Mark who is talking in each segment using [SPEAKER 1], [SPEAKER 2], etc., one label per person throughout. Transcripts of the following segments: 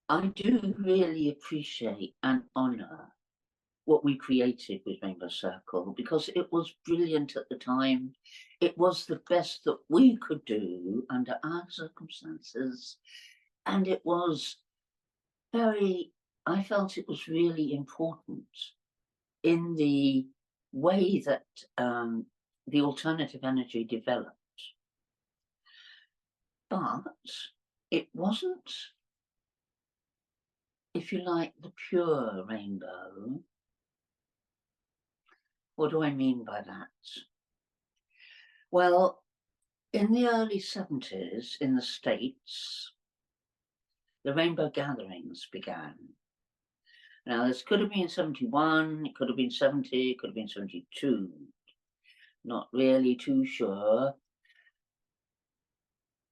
[SPEAKER 1] I do really appreciate and honour what we created with Rainbow Circle because it was brilliant at the time. It was the best that we could do under our circumstances. And it was very, I felt it was really important in the way that the alternative energy developed. But it wasn't, if you like, the pure rainbow. What do I mean by that? Well, in the early 70s in the States, the rainbow gatherings began. Now, this could have been 71, it could have been 70, it could have been 72. Not really too sure.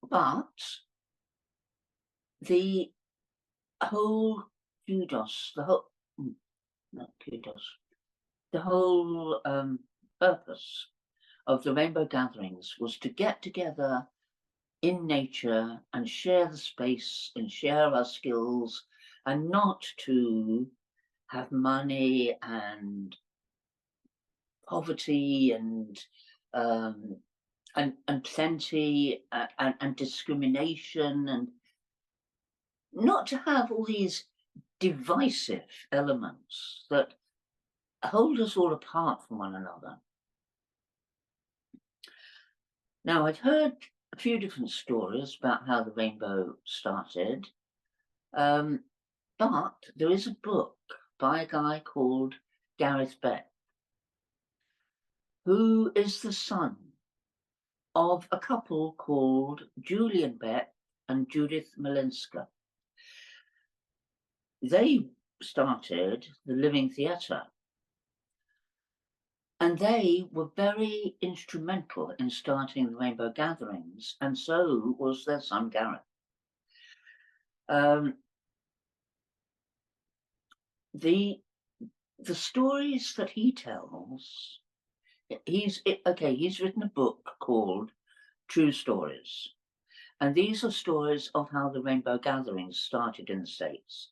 [SPEAKER 1] But the whole kudos, the whole, not kudos, the whole purpose of the rainbow gatherings was to get together in nature and share the space and share our skills, and not to have money and poverty and plenty and discrimination, and not to have all these divisive elements that hold us all apart from one another. Now, I've heard a few different stories about how the rainbow started, but there is a book by a guy called Gareth Beck, who is the son of a couple called Julian Beck and Judith Malinska. They started the Living Theatre, and they were very instrumental in starting the Rainbow Gatherings, and so was their son Gareth. The stories that he tells, he's written a book called True Stories, and these are stories of how the Rainbow Gatherings started in the States.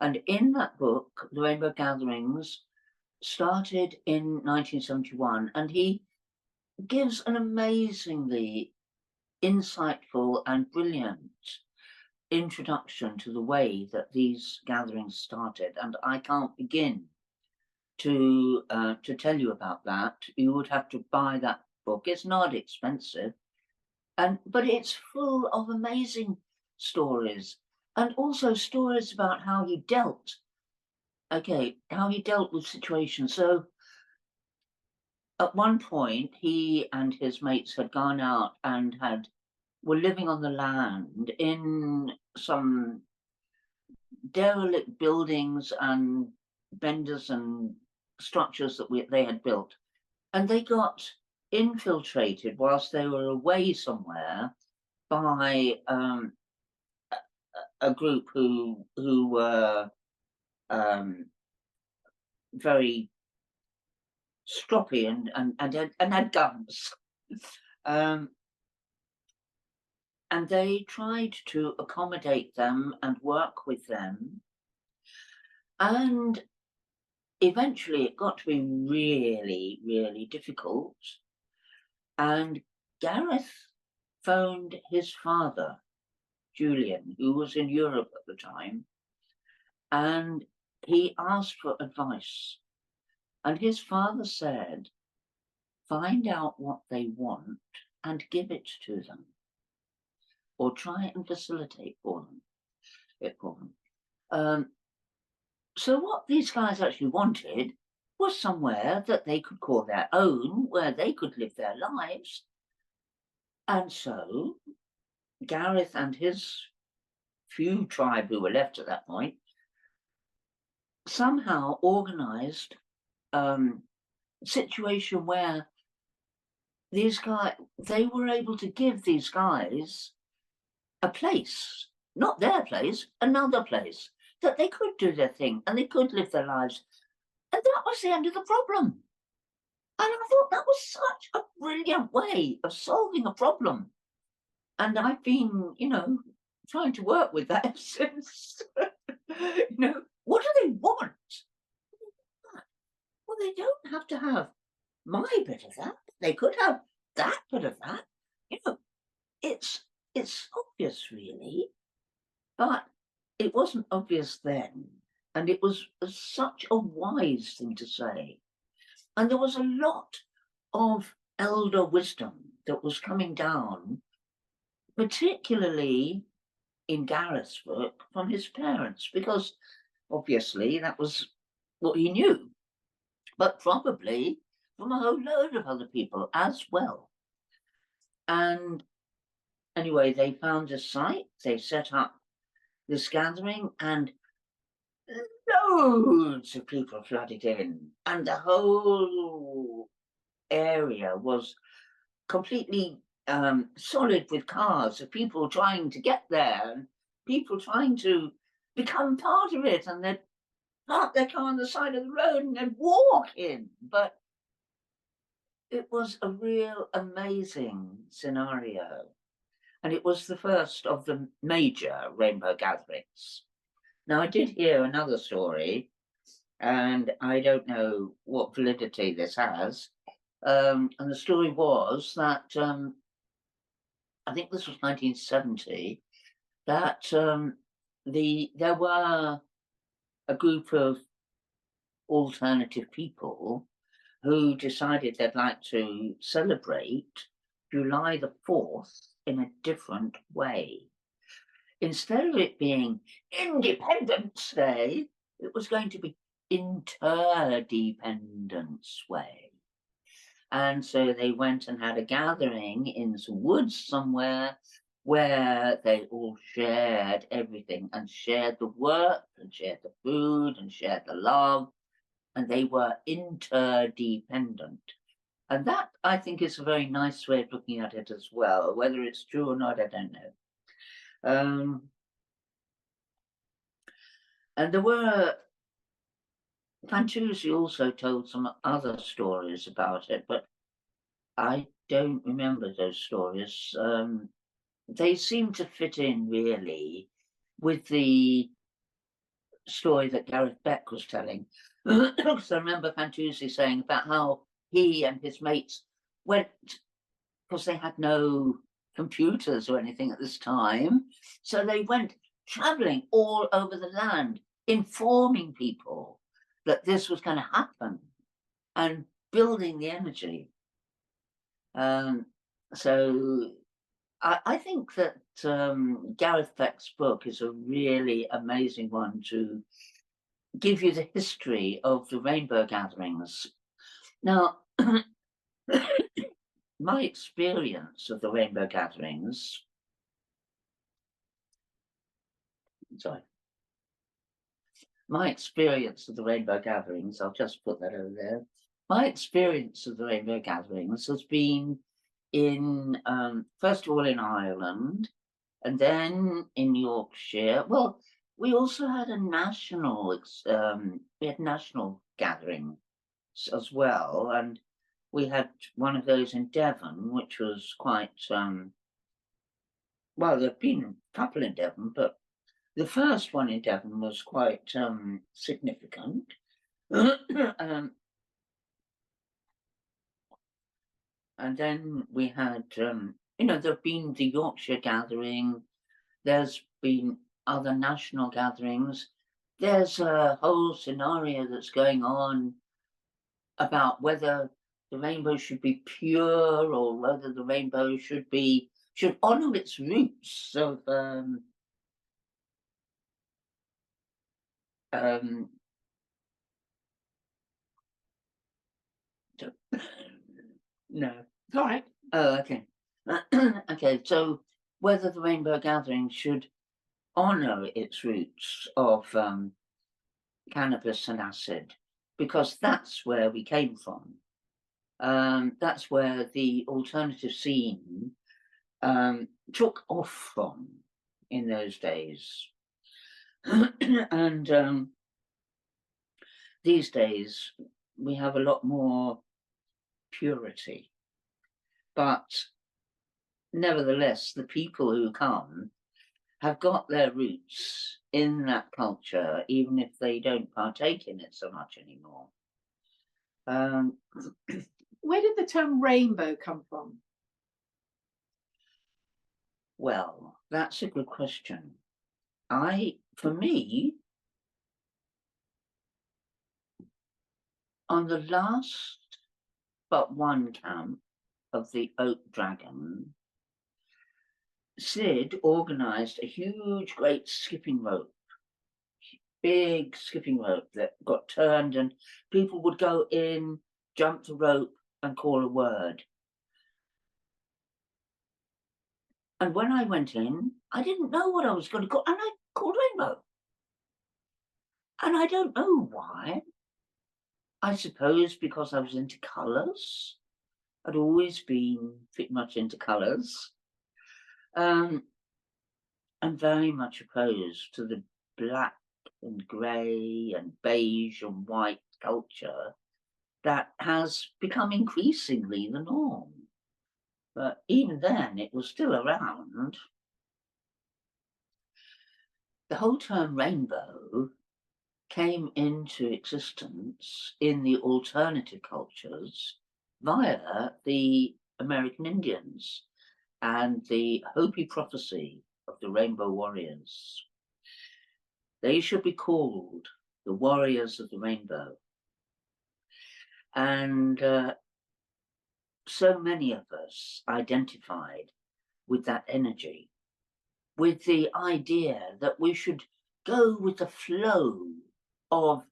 [SPEAKER 1] And in that book, the Rainbow Gatherings started in 1971, and he gives an amazingly insightful and brilliant introduction to the way that these gatherings started. And I can't begin to tell you about that. You would have to buy that book. It's not expensive, but it's full of amazing stories, and also stories about how he dealt with situations. So at one point, he and his mates had gone out and were living on the land in some derelict buildings and benders and structures that they had built, and they got infiltrated whilst they were away somewhere by a group who were very stroppy and had guns. And they tried to accommodate them and work with them. And eventually it got to be really, really difficult. And Gareth phoned his father, Julian, who was in Europe at the time, and he asked for advice. And his father said, find out what they want and give it to them, or try and facilitate it for them. So what these guys actually wanted was somewhere that they could call their own, where they could live their lives. And so Gareth and his few tribe who were left at that point somehow organized a situation where they were able to give these guys a place, not their place, another place, that they could do their thing and they could live their lives. And that was the end of the problem. And I thought that was such a brilliant way of solving a problem. And I've been, trying to work with that since. But it wasn't obvious then, and it was such a wise thing to say. And there was a lot of elder wisdom that was coming down, particularly in Gareth's book, from his parents, because obviously that was what he knew, but probably from a whole load of other people as well. And anyway, they found a site, they set up this gathering, and loads of people flooded in, and the whole area was completely solid with cars of people trying to get there, and people trying to become part of it, and they'd park their car on the side of the road and then walk in. But it was a real amazing scenario, and it was the first of the major rainbow gatherings. Now, I did hear another story, and I don't know what validity this has. And the story was that I think this was 1970, that there were a group of alternative people who decided they'd like to celebrate July the 4th in a different way. Instead of it being Independence Day, it was going to be Interdependence Way. And so they went and had a gathering in some woods somewhere where they all shared everything, and shared the work, and shared the food, and shared the love, and they were interdependent. And that, I think, is a very nice way of looking at it as well. Whether it's true or not, I don't know. And there were, Fantuzzi also told some other stories about it, but I don't remember those stories. They seem to fit in really with the story that Gareth Beck was telling. Because I remember Fantuzzi saying about how he and his mates went, because they had no computers or anything at this time, so they went traveling all over the land, informing people that this was going to happen and building the energy. So I think that Gareth Beck's book is a really amazing one to give you the history of the rainbow gatherings. Now, my experience of the rainbow gatherings, my experience of the rainbow gatherings, I'll just put that over there. My experience of the rainbow gatherings has been in, first of all, in Ireland, and then in Yorkshire. Well, we also had a national, we had national gatherings as well, and we had one of those in Devon, which was quite, well, there've been a couple in Devon, but the first one in Devon was quite significant. And then we had, you know, there've been the Yorkshire gathering, there's been other national gatherings. There's a whole scenario that's going on about whether the rainbow should be pure or whether the rainbow should honor its roots of no.
[SPEAKER 2] All right.
[SPEAKER 1] Oh, okay. Okay, so whether the rainbow gathering should honor its roots of cannabis and acid, because that's where we came from. That's where the alternative scene took off from in those days. And these days we have a lot more purity. But nevertheless, the people who come have got their roots in that culture, even if they don't partake in it so much anymore.
[SPEAKER 2] Where did the term rainbow come from?
[SPEAKER 1] Well, that's a good question. For me, on the last but one camp of the Oak Dragon, Sid organised a huge, great skipping rope, big skipping rope that got turned, and people would go in, jump the rope, and call a word. And when I went in, I didn't know what I was going to call, and I called Rainbow. And I don't know why. I suppose because I was into colours. I'd always been pretty much into colours. And very much opposed to the black and grey and beige and white culture that has become increasingly the norm. But even then, it was still around. The whole term rainbow came into existence in the alternative cultures via the American Indians and the Hopi prophecy of the Rainbow Warriors. They should be called the Warriors of the Rainbow. And so many of us identified with that energy, with the idea that we should go with the flow of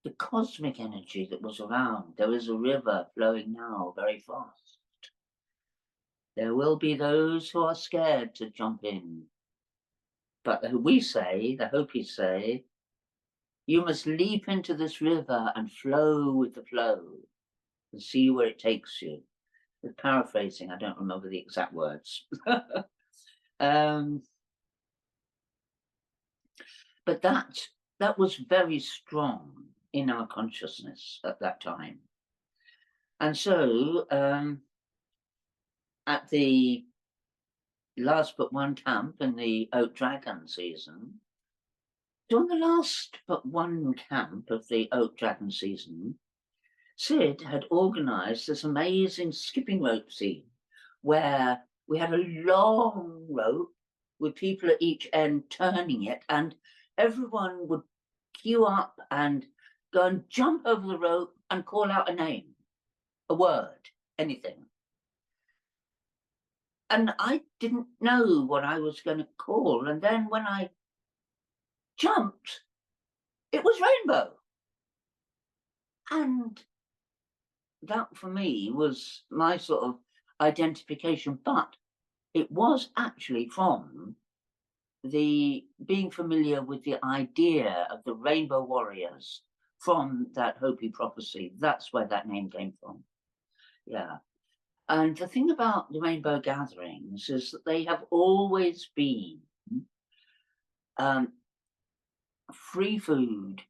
[SPEAKER 1] the cosmic energy that was around. There is a river flowing now very fast. There will be those who are scared to jump in. But we say, the Hopis say, you must leap into this river and flow with the flow and see where it takes you. With paraphrasing, I don't remember the exact words. But that was very strong in our consciousness at that time. And so at the last but one camp in the Oak Dragon season, during the last but one camp of the Oak Dragon season, Sid had organised this amazing skipping rope scene where we had a long rope with people at each end turning it, and everyone would queue up and go and jump over the rope and call out a name, a word, anything. And I didn't know what I was going to call. And then when I jumped, it was Rainbow. And that for me was my sort of identification. But it was actually from the being familiar with the idea of the Rainbow Warriors from that Hopi prophecy. That's where that name came from. Yeah. And the thing about the Rainbow Gatherings is that they have always been free food,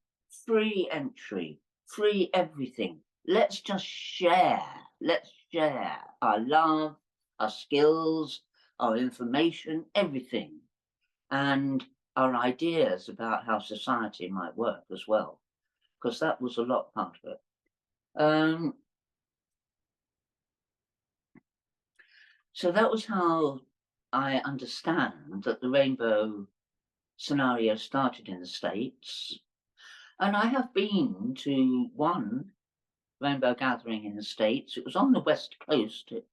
[SPEAKER 1] free entry, free everything. Let's just share. Let's share our love, our skills, our information, everything, and our ideas about how society might work as well, because that was a lot part of it. So that was how I understand that the rainbow scenario started in the States. And I have been to one rainbow gathering in the States. It was on the West Coast. It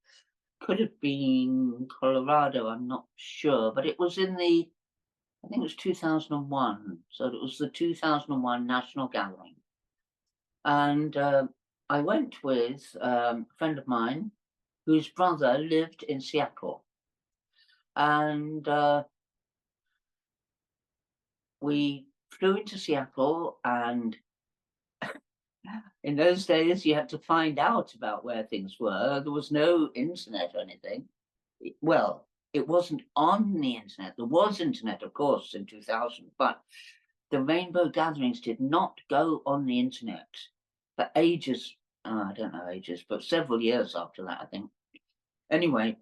[SPEAKER 1] could have been Colorado, I'm not sure, but it was I think it was 2001. So it was the 2001 National Gathering. And I went with a friend of mine whose brother lived in Seattle. And we flew into Seattle, and in those days you had to find out about where things were. There was no internet or anything. Well, it wasn't on the internet. There was internet, of course, in 2000, but the rainbow gatherings did not go on the internet for ages. I don't know ages, but several years after that, I think. Anyway,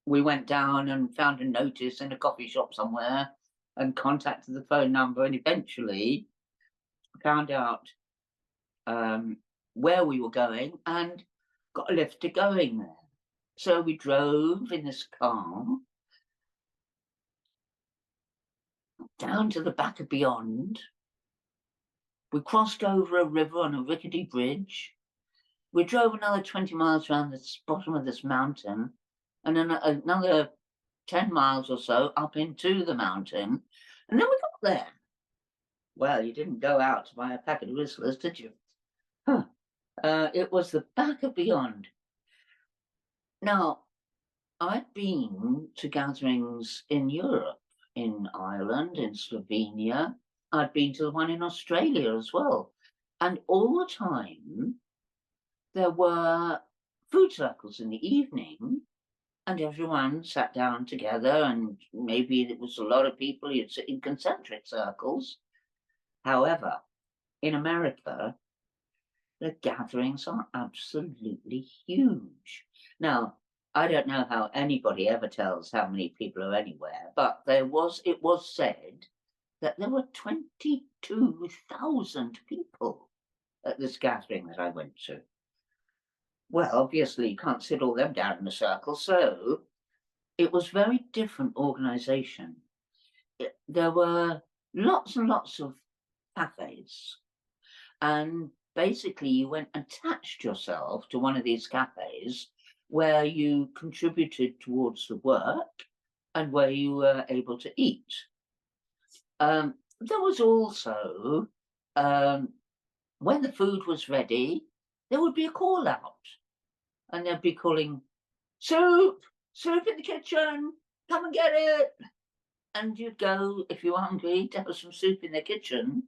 [SPEAKER 1] we went down and found a notice in a coffee shop somewhere and contacted the phone number, and eventually found out where we were going and got a lift to going there. So we drove in this car down to the back of beyond. We crossed over a river on a rickety bridge. We drove another 20 miles around the bottom of this mountain, and then another 10 miles or so up into the mountain, and then we got there. Well, you didn't go out to buy a packet of Whistlers, did you? Huh. It was the back of beyond. Now, I'd been to gatherings in Europe, in Ireland, in Slovenia. I'd been to the one in Australia as well. And all the time, there were food circles in the evening, and everyone sat down together, and maybe it was a lot of people, you'd sit in concentric circles. However, in America, the gatherings are absolutely huge. Now, I don't know how anybody ever tells how many people are anywhere, but it was said that there were 22,000 people at this gathering that I went to. Well, obviously, you can't sit all them down in a circle, so it was very different organisation. There were lots and lots of cafes, and basically you went and attached yourself to one of these cafes where you contributed towards the work and where you were able to eat. There was also, when the food was ready, there would be a call out, and they'd be calling, soup in the kitchen, come and get it. And you'd go, if you were hungry, to have some soup in the kitchen,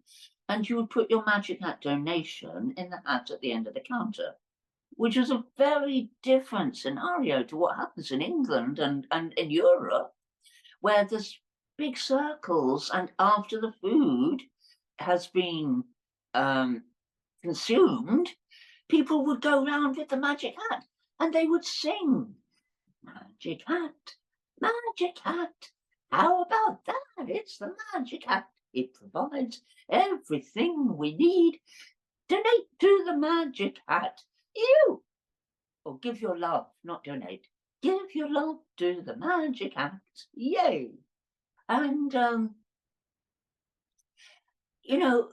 [SPEAKER 1] and you would put your Magic Hat donation in the hat at the end of the counter, which is a very different scenario to what happens in England and in Europe, where there's big circles, and after the food has been consumed, people would go round with the Magic Hat, and they would sing, Magic Hat, Magic Hat, how about that? It's the Magic Hat. It provides everything we need. Donate to the Magic Hat. You! Or give your love, not donate. Give your love to the Magic Hat. Yay! And, you know,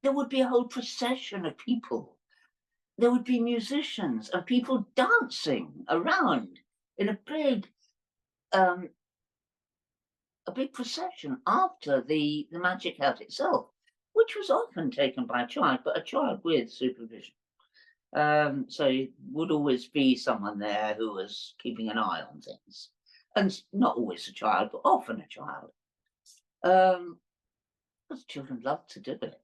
[SPEAKER 1] there would be a whole procession of people. There would be musicians and people dancing around in a big procession after the Magic Hat itself, which was often taken by a child, but a child with supervision. So it would always be someone there who was keeping an eye on things. And not always a child, but often a child. Because children love to do it.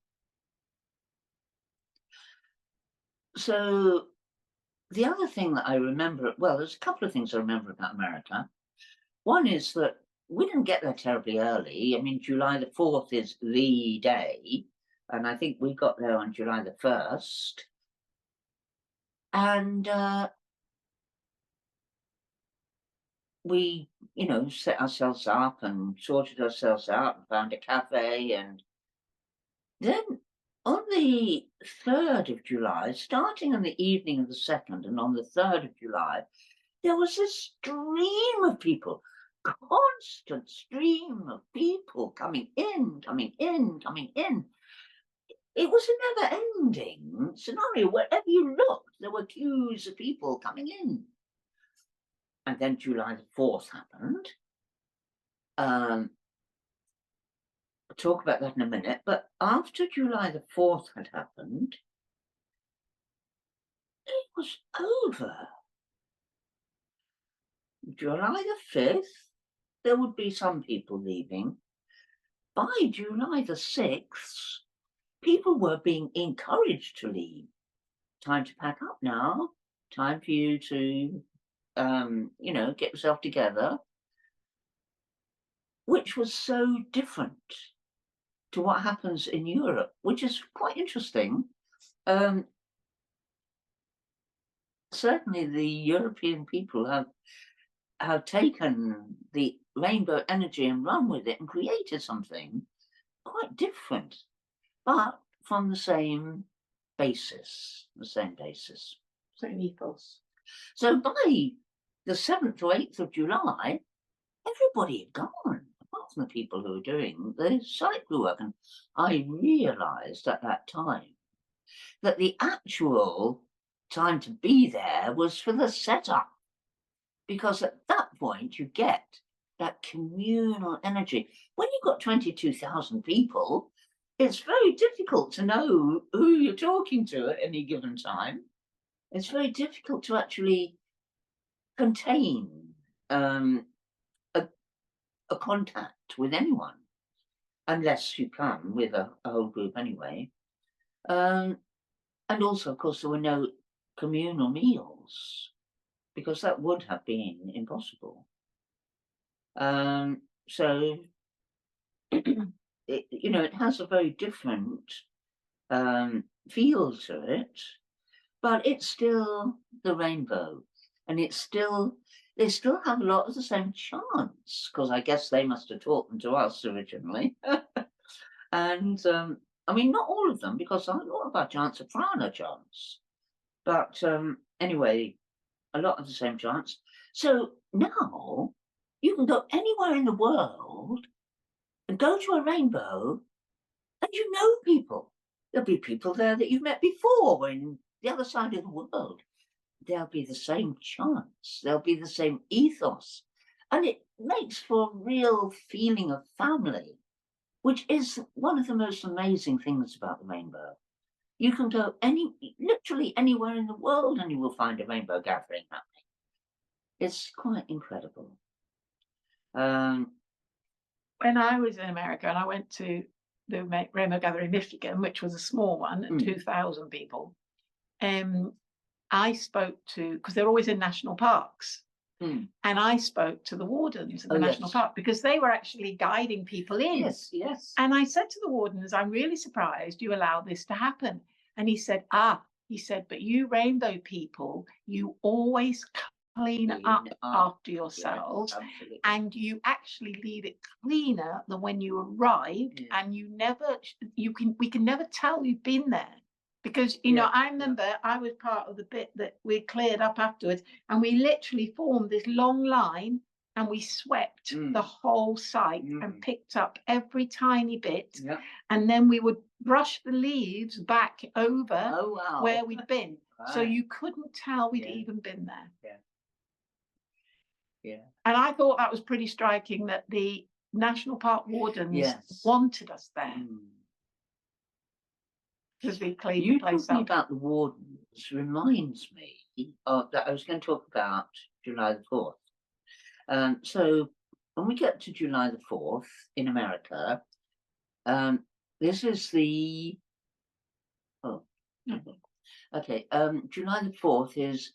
[SPEAKER 1] So the other thing that I remember, well, there's a couple of things I remember about America. One is that we didn't get there terribly early. I mean, July the 4th is the day, and I think we got there on July the 1st. And we, set ourselves up and sorted ourselves out and found a cafe. And then on the 3rd of July, starting on the evening of the 2nd and on the 3rd of July, there was this stream of people, constant stream of people coming in, coming in, coming in. It was a never-ending scenario. Wherever you looked, there were queues of people coming in. And then July the 4th happened. I'll talk about that in a minute. But after July the 4th had happened, it was over. July the 5th, there would be some people leaving. By July the 6th, people were being encouraged to leave. Time to pack up now. Time for you to, get yourself together. Which was so different to what happens in Europe, which is quite interesting. Certainly the European people have taken the rainbow energy and run with it and created something quite different, but from the same basis.
[SPEAKER 2] Same ethos.
[SPEAKER 1] So by the 7th or 8th of July, everybody had gone, apart from the people who were doing the cycle work. And I realised at that time that the actual time to be there was for the setup, because at that point you get that communal energy. When you've got 22,000 people, it's very difficult to know who you're talking to at any given time. It's very difficult to actually contain a contact with anyone, unless you come with a whole group anyway. And also, of course, there were no communal meals, because that would have been impossible. So, it has a very different feel to it, but it's still the rainbow, and they still have a lot of the same chants, because I guess they must have taught them to us originally. And I mean, not all of them, because a lot of our chants are prana chants, but anyway, a lot of the same chants. So now you can go anywhere in the world and go to a rainbow, and you know people. There'll be people there that you've met before in the other side of the world. There'll be the same chants, there'll be the same ethos, and it makes for a real feeling of family, which is one of the most amazing things about the rainbow. You can go literally anywhere in the world and you will find a rainbow gathering happening. It's quite incredible.
[SPEAKER 2] When I was in America and I went to the Rainbow Gathering in Michigan, which was a small one, 2,000 people, I spoke to, because they're always in national parks, and I spoke to the wardens of the national park, because they were actually guiding people in.
[SPEAKER 1] Yes, yes.
[SPEAKER 2] And I said to the wardens, I'm really surprised you allow this to happen. And he said, but you rainbow people, you always clean up after yourselves,
[SPEAKER 1] yes,
[SPEAKER 2] and you actually leave it cleaner than when you arrived, and we can never tell you've been there. Because, I remember I was part of the bit that we cleared up afterwards, and we literally formed this long line and we swept the whole site and picked up every tiny bit. And then we would brush the leaves back over where we'd been. So you couldn't tell we'd even been there.
[SPEAKER 1] Yeah.
[SPEAKER 2] And I thought that was pretty striking, that the national park wardens wanted us there. Because we cleaned the place
[SPEAKER 1] talking
[SPEAKER 2] up.
[SPEAKER 1] about the wardens reminds me of that I was going to talk about July the 4th. So when we get to July the 4th in America, this is the July the 4th is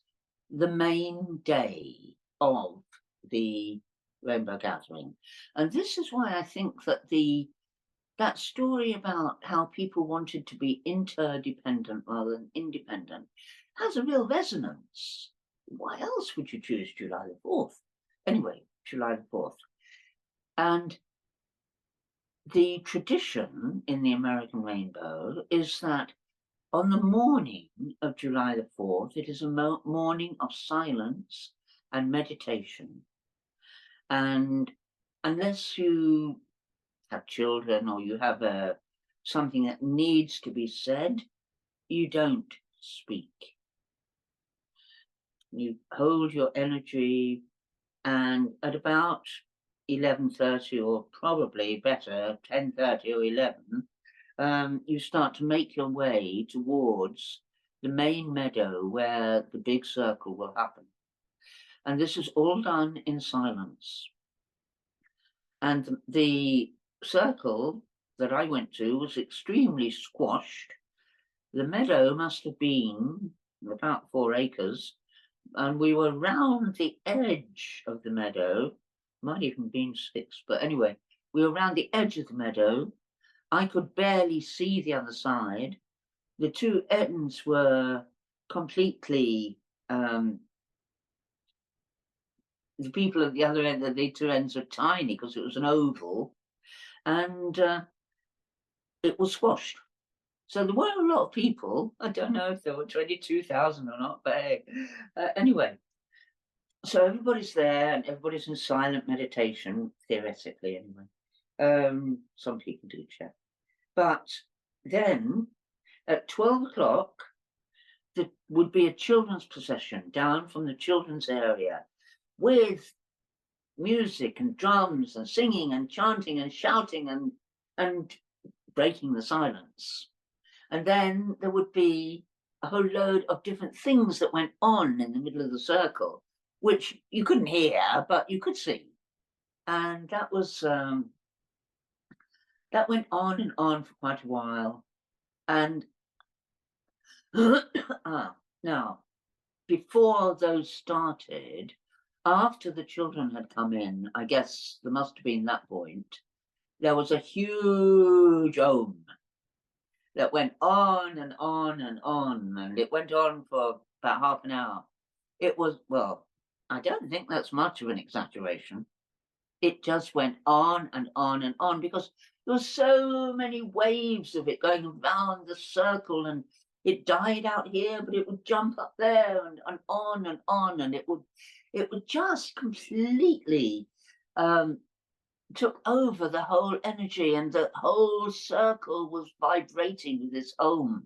[SPEAKER 1] the main day of the Rainbow Gathering, and this is why I think that that story about how people wanted to be interdependent rather than independent has a real resonance. Why else would you choose July the 4th? Anyway, July the 4th. And the tradition in the American Rainbow is that on the morning of July the 4th, it is a morning of silence and meditation. And unless you have children or you have something that needs to be said, you don't speak. You hold your energy, and at about 11:30, or probably better 10:30 or 11, you start to make your way towards the main meadow where the big circle will happen. And this is all done in silence. And the circle that I went to was extremely squashed. The meadow must have been about 4 acres, and we were round the edge of the meadow, might even been 6, but anyway, we were round the edge of the meadow. I could barely see the other side. The two ends were completely, the people at the other end of the two ends are tiny because it was an oval, and it was squashed. So there were a lot of people. I don't know if there were 22,000 or not, but hey, anyway. So everybody's there and everybody's in silent meditation, theoretically anyway. Some people do check. But then at 12 o'clock, there would be a children's procession down from the children's area with music and drums and singing and chanting and shouting and breaking the silence. And then there would be a whole load of different things that went on in the middle of the circle, which you couldn't hear, but you could see. And that was that went on and on for quite a while. And now, before those started, after the children had come in, I guess there must have been that point, there was a huge ohm that went on and on and on, and it went on for about half an hour. It was, well, I don't think that's much of an exaggeration. It just went on and on and on because there were so many waves of it going around the circle, and it died out here, but it would jump up there and on and on, and it would just completely took over the whole energy, and the whole circle was vibrating with this ohm.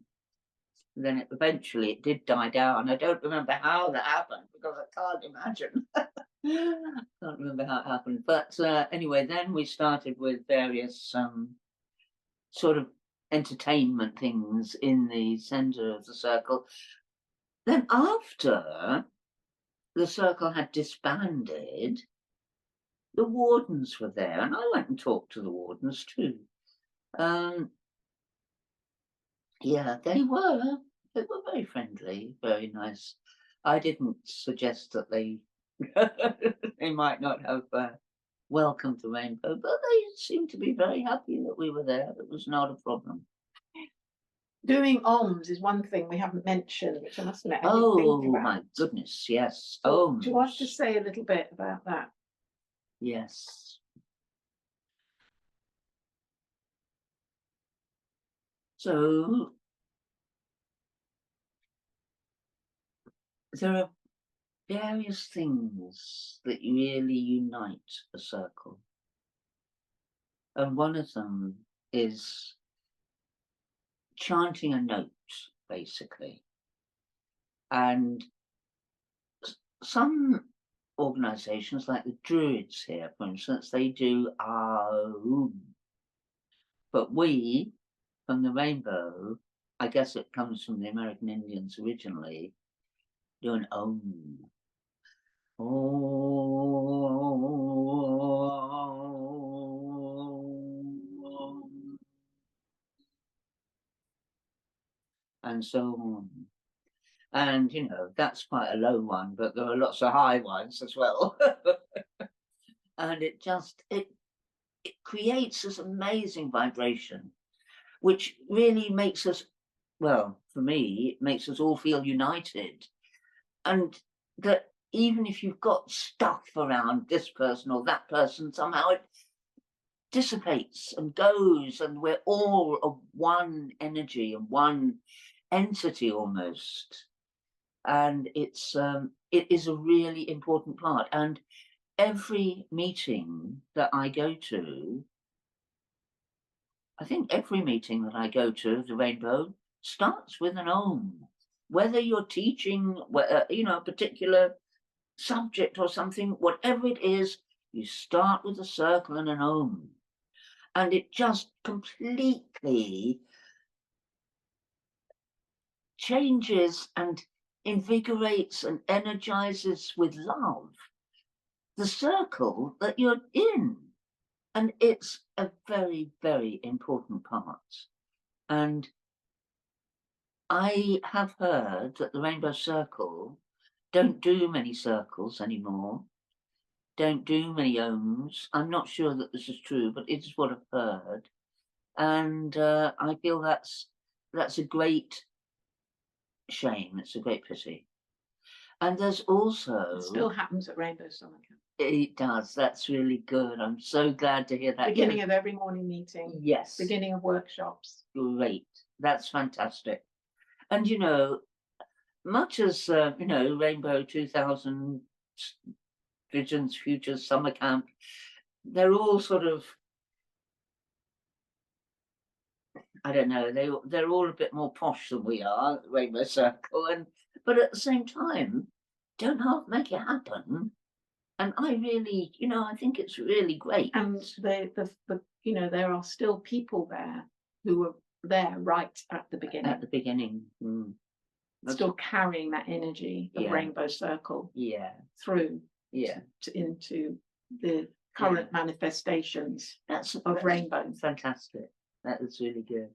[SPEAKER 1] And then eventually it did die down. I don't remember how that happened because I can't imagine. Can't remember how it happened. But anyway, then we started with various sort of entertainment things in the center of the circle. Then after the circle had disbanded, the wardens were there, and I went and talked to the wardens too. Yeah, they were very friendly, very nice. I didn't suggest that they they might not have welcomed the rainbow, but they seemed to be very happy that we were there. It was not a problem.
[SPEAKER 2] Doing Ohms is one thing we haven't mentioned, which I must admit I didn't think about.
[SPEAKER 1] My goodness, yes.
[SPEAKER 2] So, do you want to say a little bit about that?
[SPEAKER 1] Yes. So there are various things that really unite a circle. And one of them is chanting a note, basically. And some organizations, like the Druids here, for instance, they do Aum. But we, from the Rainbow, I guess it comes from the American Indians originally, do an Om. And so on. And, you know, that's quite a low one, but there are lots of high ones as well. And it creates this amazing vibration, which really makes us, well, for me, it makes us all feel united. And that even if you've got stuff around this person or that person, somehow it dissipates and goes, and we're all of one energy and one entity almost. And it is a really important part. And every meeting that I go to, I think every meeting that I go to, the Rainbow, starts with an Om. Whether you're teaching, you know, a particular subject or something, whatever it is, you start with a circle and an Om. And it just completely changes and invigorates and energizes with love the circle that you're in. And it's a very, very important part. And I have heard that the Rainbow Circle don't do many circles anymore, don't do many ohms. I'm not sure that this is true, but it is what I've heard. And I feel that's a great shame. It's a great pity. And there's also...
[SPEAKER 2] It still happens at Rainbow Summer Camp.
[SPEAKER 1] It does. That's really good. I'm so glad to hear that.
[SPEAKER 2] Beginning of every morning meeting.
[SPEAKER 1] Yes.
[SPEAKER 2] Beginning of workshops.
[SPEAKER 1] Great. That's fantastic. And, you know, much as, you know, Rainbow 2000, Visions, Futures, Summer Camp, they're all sort of I don't know, they're all a bit more posh than we are, Rainbow Circle, but at the same time, don't half make it happen. And I really, I think it's really great.
[SPEAKER 2] And there are still people there who were there right at the beginning.
[SPEAKER 1] At the beginning.
[SPEAKER 2] Still carrying that energy of Rainbow Circle through into the current manifestations of rainbow.
[SPEAKER 1] Fantastic. That is really good.